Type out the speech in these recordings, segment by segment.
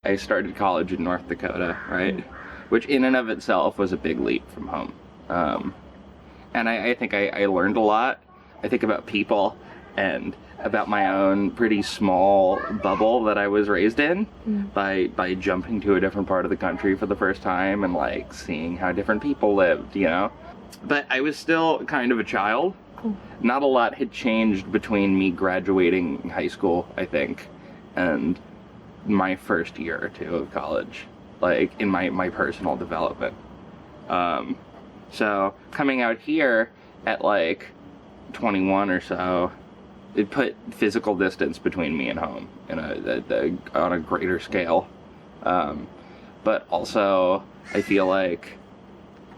I started college in North Dakota, right? Which in and of itself was a big leap from home. And I think I learned a lot. I think about people and about my own pretty small bubble that I was raised in by jumping to a different part of the country for the first time and like seeing how different people lived, you know? But I was still kind of a child. Not a lot had changed between me graduating high school, I think, and my first year or two of college, like in my personal development. So coming out here at like 21 or so, it put physical distance between me and home on a greater scale. But also I feel like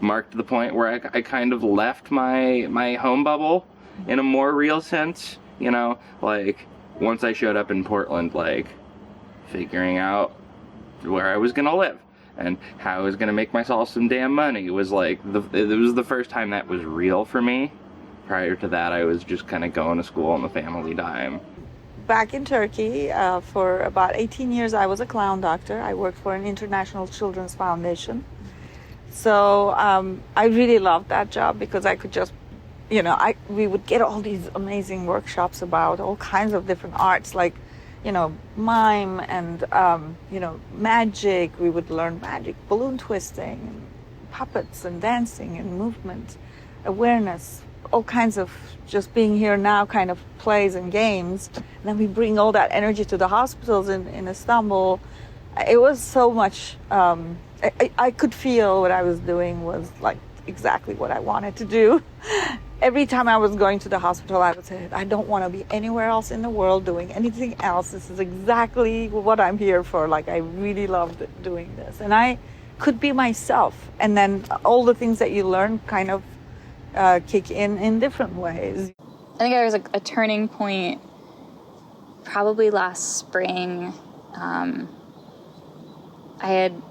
marked the point where I kind of left my home bubble in a more real sense, you know, like once I showed up in Portland, like figuring out where I was gonna live and how I was gonna make myself some damn money was like it was the first time that was real for me. Prior to that, I was just kind of going to school on the family dime. Back in Turkey, for about 18 years, I was a clown doctor. I worked for an international children's foundation. So I really loved that job because I could just, you know, we would get all these amazing workshops about all kinds of different arts, like, you know, mime and, you know, magic. We would learn magic, balloon twisting, and puppets and dancing and movement, awareness, all kinds of just being here now kind of plays and games. And then we bring all that energy to the hospitals in Istanbul. It was so much, I could feel what I was doing was like exactly what I wanted to do. Every time I was going to the hospital, I would say, I don't want to be anywhere else in the world doing anything else. This is exactly what I'm here for. Like, I really loved doing this. And I could be myself. And then all the things that you learn kind of kick in different ways. I think there was a turning point probably last spring. I had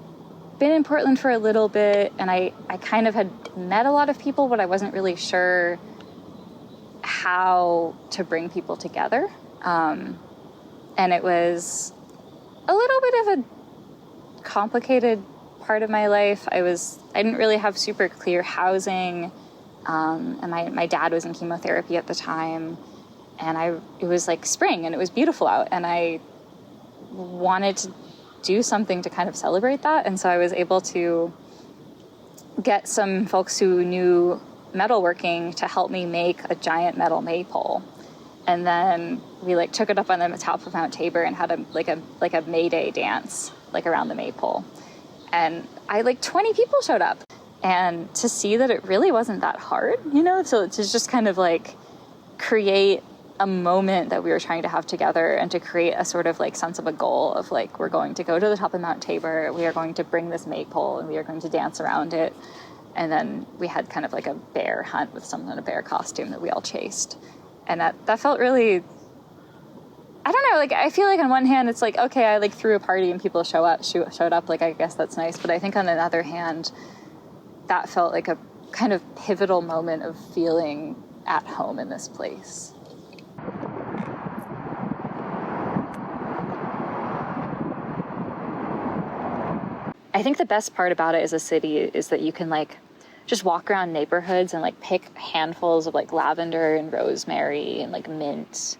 been in Portland for a little bit, and I kind of had met a lot of people, but I wasn't really sure how to bring people together. And it was a little bit of a complicated part of my life. I didn't really have super clear housing. And my dad was in chemotherapy at the time, and it was like spring and it was beautiful out, and I wanted to do something to kind of celebrate that. And so I was able to get some folks who knew metalworking to help me make a giant metal maypole. And then we like took it up on the top of Mount Tabor and had a May Day dance like around the maypole. And 20 people showed up. And to see that it really wasn't that hard, you know, so to just kind of like create a moment that we were trying to have together and to create a sort of like sense of a goal of like, we're going to go to the top of Mount Tabor, we are going to bring this maypole and we are going to dance around it. And then we had kind of like a bear hunt with someone in a bear costume that we all chased. And that felt really, I don't know, like I feel like on one hand it's like, okay, I like threw a party and people showed up, like I guess that's nice. But I think on the other hand, that felt like a kind of pivotal moment of feeling at home in this place. I think the best part about it as a city is that you can like just walk around neighborhoods and like pick handfuls of like lavender and rosemary and like mint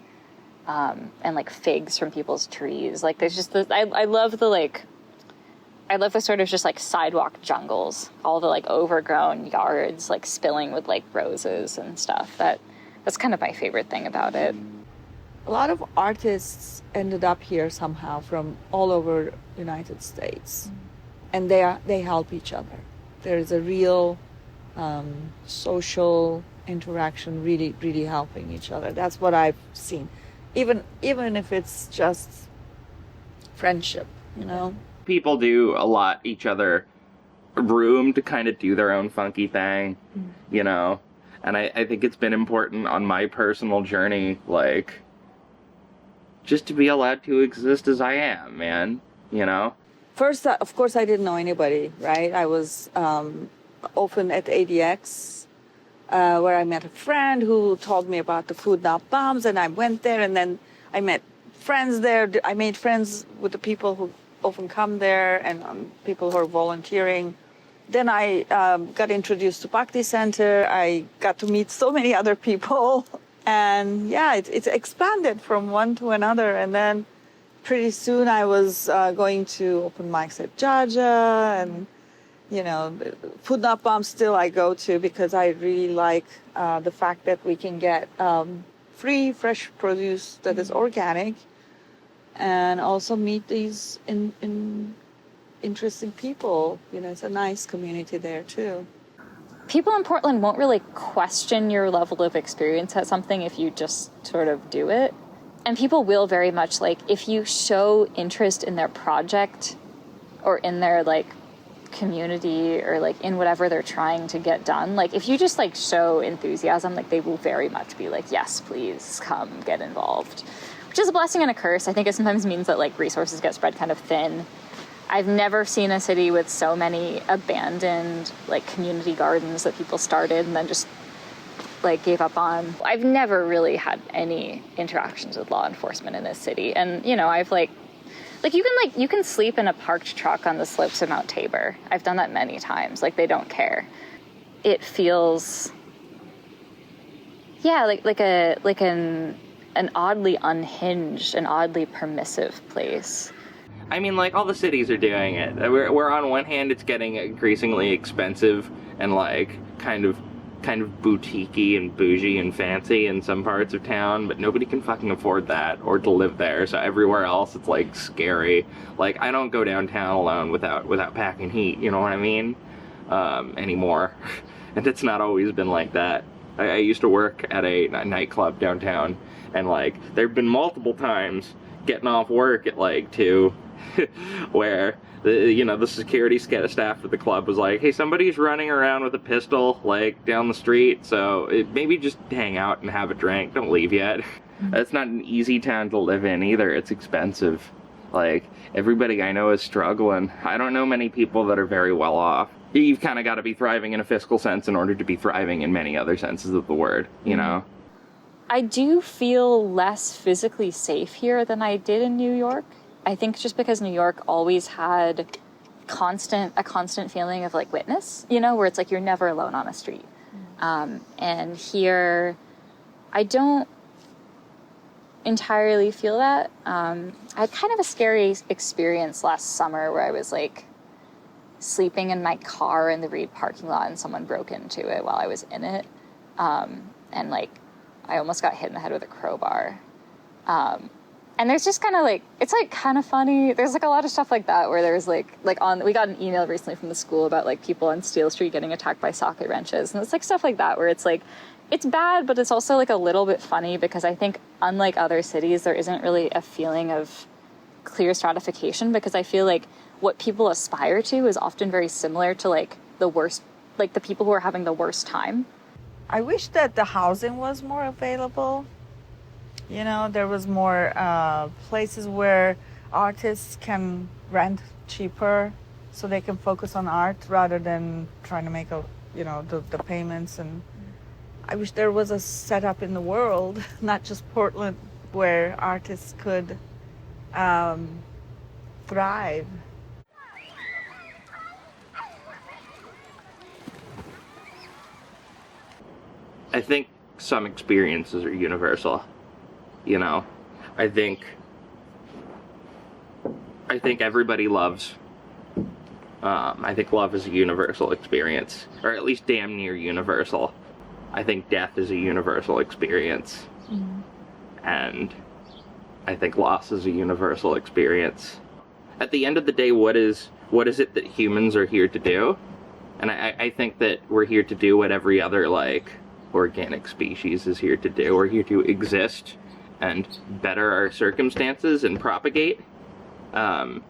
and like figs from people's trees. Like there's just I love the sort of just like sidewalk jungles, all the like overgrown yards like spilling with like roses and stuff. That's kind of my favorite thing about it. A lot of artists ended up here somehow from all over the United States, and they help each other. There is a real social interaction, really helping each other. That's what I've seen, even if it's just friendship, you know. People do allot each other room to kind of do their own funky thing, you know? And I think it's been important on my personal journey, like, just to be allowed to exist as I am, man, you know? First, of course, I didn't know anybody, right? I was often at ADX, where I met a friend who told me about the Food Not Bombs, and I went there, and then I met friends there. I made friends with the people who often come there, and people who are volunteering. Then I got introduced to Bhakti Center. I got to meet so many other people. And yeah, it's expanded from one to another. And then pretty soon I was going to open mics at Jaja, and, you know, Food Not Bomb still I go to because I really like the fact that we can get free, fresh produce that is organic, and also meet these interesting people. You know, it's a nice community there too. People in Portland won't really question your level of experience at something if you just sort of do it. And people will very much, like, if you show interest in their project or in their, like, community or, like, in whatever they're trying to get done, like, if you just, like, show enthusiasm, like, they will very much be like, yes, please come get involved. Which is a blessing and a curse. I think it sometimes means that, like, resources get spread kind of thin. I've never seen a city with so many abandoned, like, community gardens that people started and then just, like, gave up on. I've never really had any interactions with law enforcement in this city. And, you know, I've, you can sleep in a parked truck on the slopes of Mount Tabor. I've done that many times. Like, they don't care. It feels, yeah, like an oddly unhinged and oddly permissive place. I mean, like, all the cities are doing it. We're on one hand, it's getting increasingly expensive and, like, kind of boutique-y and bougie and fancy in some parts of town, but nobody can fucking afford that or to live there. So everywhere else, it's, like, scary. Like, I don't go downtown alone without packing heat. You know what I mean? Anymore. And it's not always been like that. I used to work at a nightclub downtown, and, like, there've been multiple times getting off work at, like, 2, where the security staff for the club was like, hey, somebody's running around with a pistol, like, down the street, so maybe just hang out and have a drink, don't leave yet. It's not an easy town to live in either. It's expensive. Like, everybody I know is struggling. I don't know many people that are very well off. You've kind of got to be thriving in a fiscal sense in order to be thriving in many other senses of the word, you know? I do feel less physically safe here than I did in New York. I think just because New York always had a constant feeling of, like, witness, you know, where it's like you're never alone on a street. And here, I don't entirely feel that. I had kind of a scary experience last summer where I was, like, sleeping in my car in the Reed parking lot and someone broke into it while I was in it. And, like, I almost got hit in the head with a crowbar. And there's just kind of, like, it's, like, kind of funny. There's, like, a lot of stuff like that where there's, we got an email recently from the school about, like, people on Steel Street getting attacked by socket wrenches. And it's, like, stuff like that where it's, like, it's bad, but it's also, like, a little bit funny because I think, unlike other cities, there isn't really a feeling of clear stratification because I feel like what people aspire to is often very similar to, like, the worst, like, the people who are having the worst time. I wish that the housing was more available. You know, there was more places where artists can rent cheaper so they can focus on art rather than trying to make the payments. And I wish there was a setup in the world, not just Portland, where artists could thrive. I think some experiences are universal. You know, I think everybody loves. I think love is a universal experience, or at least damn near universal. I think death is a universal experience, and I think loss is a universal experience. At the end of the day, what is it that humans are here to do? And I think that we're here to do what every other, like, organic species is here to do. We're here to exist and better our circumstances and propagate. And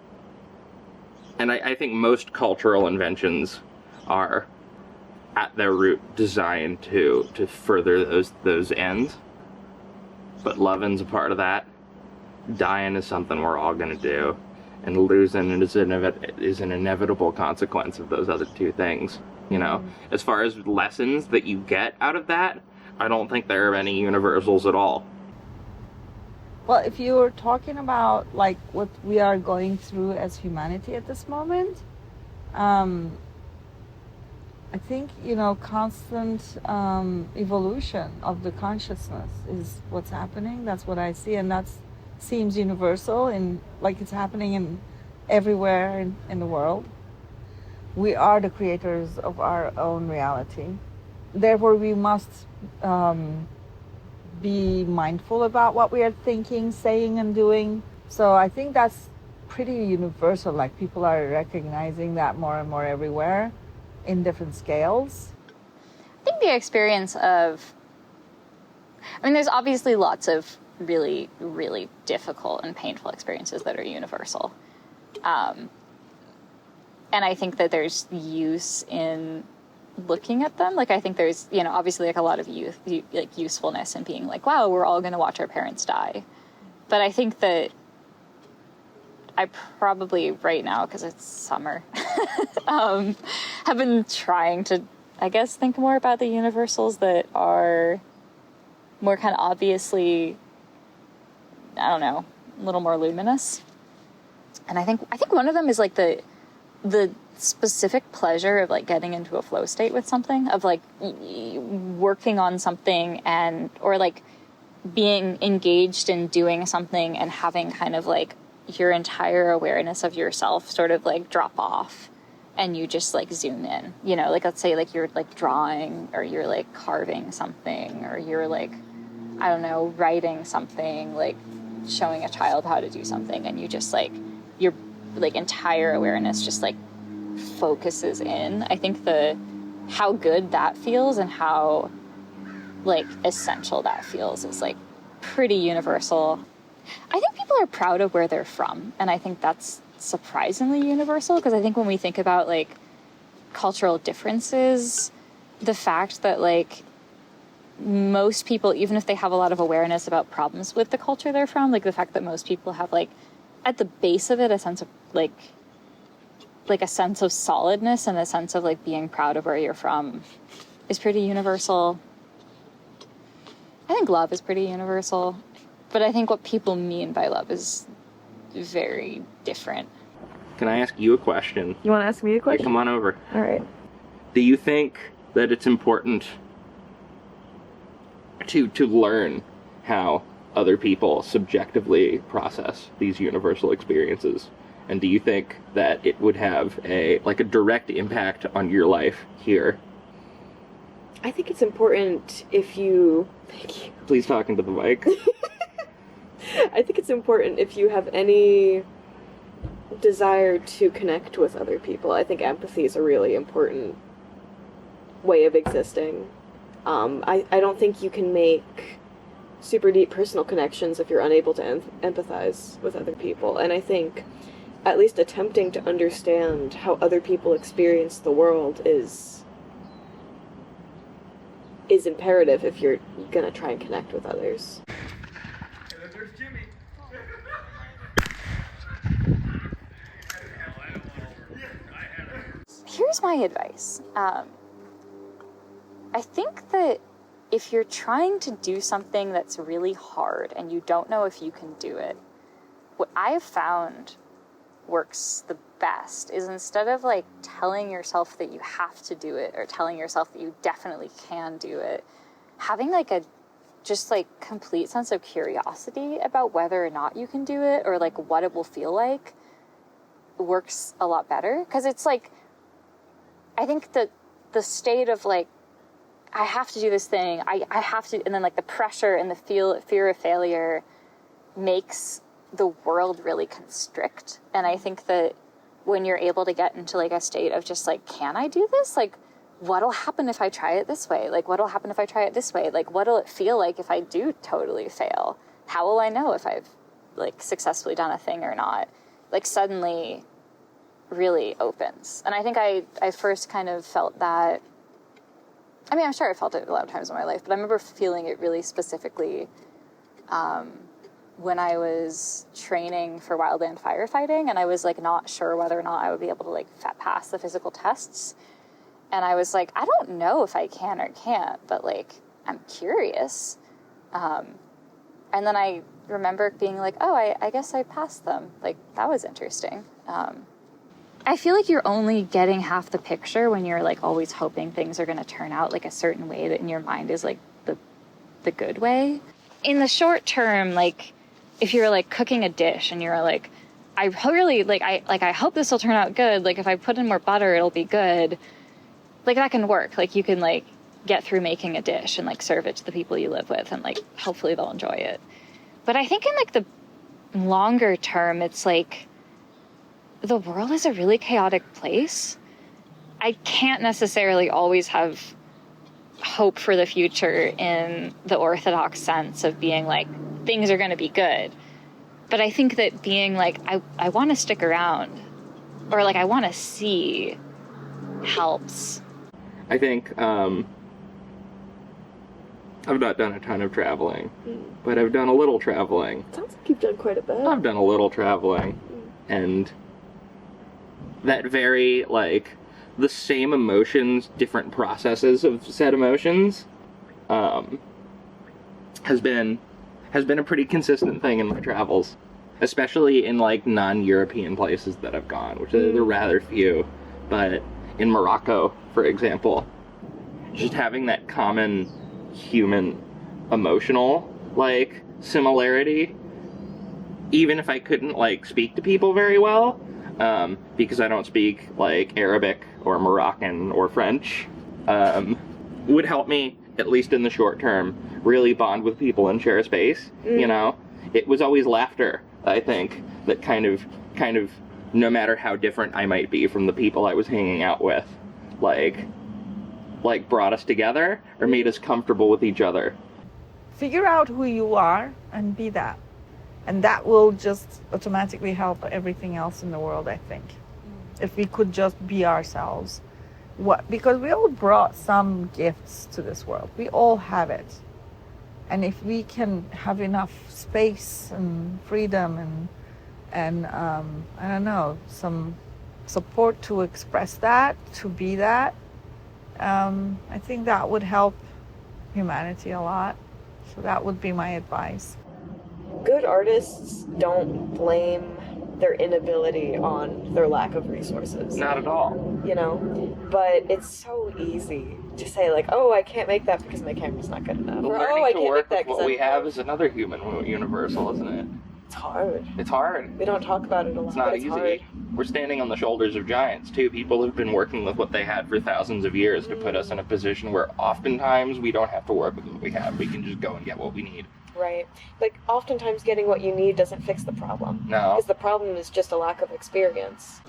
I think most cultural inventions are, at their root, designed to further those ends. But loving's a part of that. Dying is something we're all gonna do. And losing is an inevitable consequence of those other two things. You know, as far as lessons that you get out of that, I don't think there are any universals at all. Well, if you're talking about like what we are going through as humanity at this moment, I think, constant evolution of the consciousness is what's happening. That's what I see, and that seems universal, and like it's happening in everywhere in the world. We are the creators of our own reality. Therefore, we must be mindful about what we are thinking, saying, and doing. So I think that's pretty universal. Like, people are recognizing that more and more everywhere in different scales. I think the experience of, there's obviously lots of really, really difficult and painful experiences that are universal. And I think that there's use in looking at them. Like, I think there's, obviously like a lot of usefulness in being like, wow, we're all going to watch our parents die. But I think that I probably right now, because it's summer, have been trying to, I guess, think more about the universals that are more kind of obviously, I don't know, a little more luminous. And I think one of them is like the specific pleasure of like getting into a flow state with something, of like working on something or like being engaged in doing something and having kind of like your entire awareness of yourself sort of like drop off and you just like zoom in, like let's say like you're like drawing or you're like carving something or you're like, I don't know, writing something, like showing a child how to do something, and you just like your like entire awareness just like focuses in. I think how good that feels and how like essential that feels is like pretty universal. I think people are proud of where they're from, and I think that's surprisingly universal, because I think when we think about like cultural differences, the fact that like most people, even if they have a lot of awareness about problems with the culture they're from, like the fact that most people have like at the base of it a sense of like a sense of solidness and a sense of like being proud of where you're from is pretty universal. I think love is pretty universal. But I think what people mean by love is very different. Can I ask you a question? You want to ask me a question? Yeah, come on over. All right. Do you think that it's important to learn how other people subjectively process these universal experiences? And do you think that it would have a direct impact on your life here? I think it's important if you... Thank you. Please talk into the mic. I think it's important if you have any desire to connect with other people. I think empathy is a really important way of existing. I don't think you can make super deep personal connections if you're unable to empathize with other people. And I think at least attempting to understand how other people experience the world is imperative if you're gonna try and connect with others. There's Jimmy. Here's my advice. I think that if you're trying to do something that's really hard and you don't know if you can do it, what I have found works the best is, instead of like telling yourself that you have to do it or telling yourself that you definitely can do it, having like a just like complete sense of curiosity about whether or not you can do it or like what it will feel like works a lot better. Because it's like, I think that the state of like, I have to do this thing, I have to, and then like the pressure and the fear of failure makes the world really constrict. And I think that when you're able to get into like a state of just like, can I do this? Like, what'll happen if I try it this way? Like, what'll happen if I try it this way? Like, what'll it feel like if I do totally fail? How will I know if I've like successfully done a thing or not? Like, suddenly really opens. And I think I first kind of felt that, I mean, I'm sure I felt it a lot of times in my life, but I remember feeling it really specifically when I was training for wildland firefighting, and I was like not sure whether or not I would be able to like pass the physical tests. And I was like, I don't know if I can or can't, but like, I'm curious. And then I remember being like, oh, I guess I passed them. Like, that was interesting. I feel like you're only getting half the picture when you're like always hoping things are going to turn out like a certain way that in your mind is like the good way. In the short term, like if you're like cooking a dish and you're like, I really I hope this will turn out good. Like if I put in more butter, it'll be good. Like that can work. Like you can like get through making a dish and like serve it to the people you live with and like hopefully they'll enjoy it. But I think in like the longer term, it's like the world is a really chaotic place. I can't necessarily always have hope for the future in the orthodox sense of being like, things are going to be good. But I think that being like, I want to stick around or like, I want to see helps. I think, I've not done a ton of traveling, but I've done a little traveling. Sounds like you've done quite a bit. I've done a little traveling, and that very, like, the same emotions, different processes of said emotions, has been a pretty consistent thing in my travels, especially in, like, non-European places that I've gone, which are rather few, but in Morocco, for example, just having that common human emotional, like, similarity, even if I couldn't, like, speak to people very well, because I don't speak, like, Arabic or Moroccan or French, would help me, at least in the short term, really bond with people and share a space, you know? It was always laughter, I think, that kind of, no matter how different I might be from the people I was hanging out with, like brought us together or made us comfortable with each other. Figure out who you are and be that. And that will just automatically help everything else in the world, I think. If we could just be ourselves. Because we all brought some gifts to this world. We all have it. And if we can have enough space and freedom and I don't know, some support to express that, to be that, I think that would help humanity a lot. So that would be my advice. Good artists don't blame their inability on their lack of resources. Not at all. You know? But it's so easy to say, like, oh, I can't make that because my camera's not good enough. Or, oh, I Learning to can't work make that with because what we have is another human universal, isn't it? It's hard. It's hard. We don't talk about it a lot. It's not but easy. Hard. We're standing on the shoulders of giants, too. People have been working with what they had for thousands of years to put us in a position where oftentimes we don't have to work with what we have. We can just go and get what we need. Right. Like, oftentimes getting what you need doesn't fix the problem. No. Because the problem is just a lack of experience.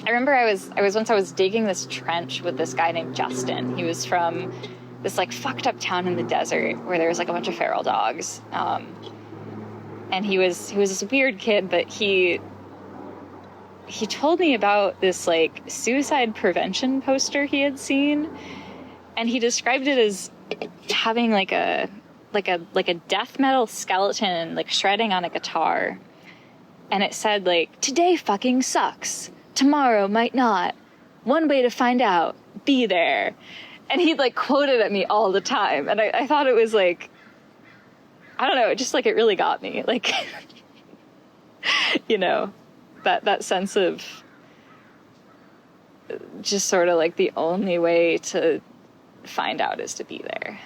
I remember I was digging this trench with this guy named Justin. He was from this like fucked up town in the desert where there was like a bunch of feral dogs. And he was this weird kid, but he told me about this like suicide prevention poster he had seen, and he described it as having like a death metal skeleton like shredding on a guitar, and it said like, today fucking sucks, tomorrow might not, one way to find out, be there. And he'd like quote it at me all the time, and I thought it was like, I don't know, it just like it really got me, like you know, that sense of just sort of like the only way to find out is to be there.